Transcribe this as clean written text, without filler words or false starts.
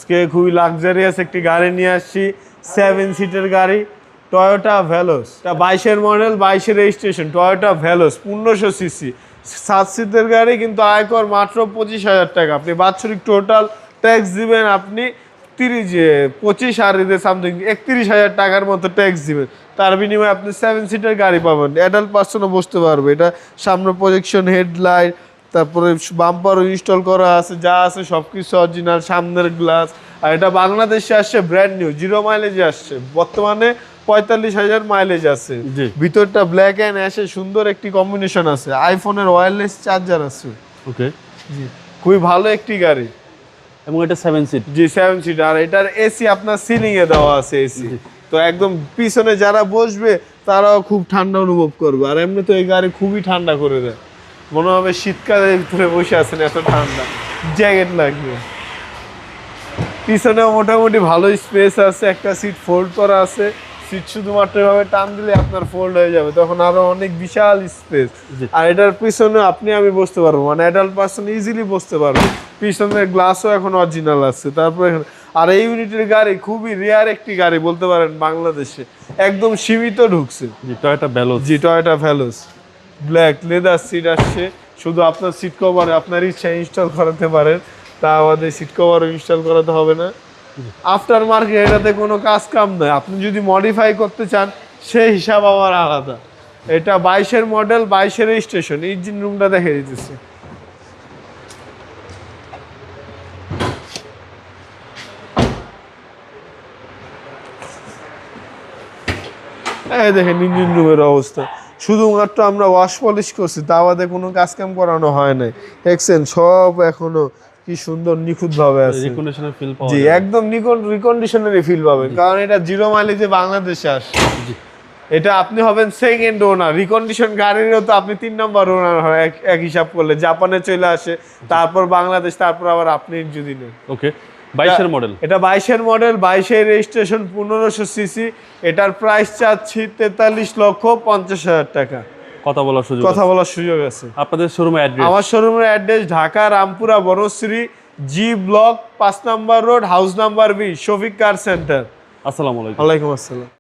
আজকে খুবই লাক্সারিয়াস একটি গাড়ি নিয়ে আসছি, 7 সিটের গাড়ি, টয়োটা ভেলোস। এটা 22-এর মডেল, 22-এর রেজিস্ট্রেশন, টয়োটা ভেলোস, 1500 সিসি, 7 সিটের গাড়ি, কিন্তু আয়কর মাত্র 25,000 টাকা। আপনি বাৎসরিক টোটাল ট্যাক্স দিবেন আপনি 25 আর সামথিং 31,000 টাকার মতো ট্যাক্স দিবেন। তার বিনিময়ে আপনি 7 সিটের গাড়ি পাবেন, অ্যাডাল্ট পার্সনও বসতে পারবে। এটা সামনে প্রজেকশন হেডলাইট, তারপরে বাম্পারও ইনস্টল করা আছে, যা আছে সব কিছু অরিজিনাল, সামনের গ্লাস। আর এটা বাংলাদেশে আসছে ব্র্যান্ড নিউ, 0 মাইলেজে আসছে, বর্তমানে 45,000 মাইলেজ আছে। ভিতরটা ব্ল্যাক অ্যান্ড অ্যাশে সুন্দর একটি কম্বিনেশন আছে, আইফোনের ওয়্যারলেস চার্জার আছে। ওকে, জি, খুবই ভালো একটি গাড়ি। এবং এটা 7 সিট। জি, 7 সিট। আর এটার এসি আপনার সিলিং এ দেওয়া আছে এসি, তো একদম পিছনে যারা বসবে তারাও খুব ঠান্ডা অনুভব করবে। আর এমনি তো এই গাড়ি খুবই ঠান্ডা করে দেয়, মনে হবে শীতকালের ভিতরে বসে আছেন, এত ঠান্ডা, জ্যাকেট লাগবে। পিছনেও মোটামুটি ভালো স্পেস আছে, একটা সিট ফোল্ড করা আছে, সিট শুধুমাত্র এভাবে টান দিলে আপনার ফোল্ড হয়ে যাবে, তখন আরো অনেক বিশাল স্পেস। আর এটার পিছনে আমি বসতে পারবো, মানে অ্যাডাল্ট পার্সন ইজিলি বসতে পারবে। পিছনের গ্লাসও এখন অরিজিনাল আছে। তারপরে আর এই ইউনিটের গাড়ি খুবই রেয়ার একটি গাড়ি বলতে পারেন বাংলাদেশে, একদম সীমিত ঢুকছে। জি, টয়োটা ভেলোস। জি, Toyota Veloz, black leather seat আসছে। শুধু আপনার সিট কভার আপনার ইচ্ছা ইনস্টল করাতে পারেন, তা আমাদের সিট কভারও ইনস্টল করাতে হবে না। আফটার মার্কেট এটাতে কোনো কাজ কাম নয়, আপনি যদি মডিফাই করতে চান সেই হিসাব আবার আলাদা। এটা 22-এর মডেল, 22-এর রেজিস্ট্রেশন। ইঞ্জিন রুমটা দেখে দিতেছি। এই দেখেন ইঞ্জিন রুমের অবস্থা, শুধুমাত্র আমরা ওয়াশ পলিশ করছি, তা বাদে কোনো কাজ কাম করানো হয় নাই। দেখছেন সব এখনো কি সুন্দর নিখুঁত ভাবে আছে। রিকন্ডিশনের ফিল পাওয়া জি, যায়। একদম রিকন্ডিশনারি ফিল পাবেন, কারণ এটা 0 মাইলেজে বাংলাদেশে আসে। এটা আপনি হবেন সেকেন্ড ওনার, রিকন্ডিশন গাড়িরও তো আপনি 3 নম্বর ওনার হয় এক হিসাব করলে। জাপানে চলে আসে, তারপর বাংলাদেশ, তারপর আবার আপনি যদি নেন। ওকে, 22-এর মডেল। এটা 22-এর মডেল, 22-এর রেজিস্ট্রেশন, 1500 সিসি। এটার প্রাইস চাচ্ছি 43,50,000 টাকা। কথা বলার সুযোগ আছে। আপনাদের শোরুমের অ্যাড্রেস? আমার শোরুমের address Dhaka Rampura Banasree, G block, 5 নম্বর road, house number 20, Shafiq car centre. আসসালামু আলাইকুম। ওয়ালাইকুম আসসালাম।